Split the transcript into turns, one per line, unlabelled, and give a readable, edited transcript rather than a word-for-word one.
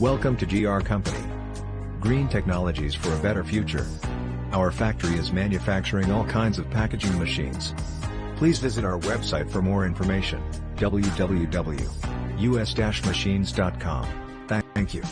Welcome to GR Company. Green technologies for a better future. Our factory is manufacturing all kinds of packaging machines. Please visit our website for more information, www.us-machines.com. Thank you.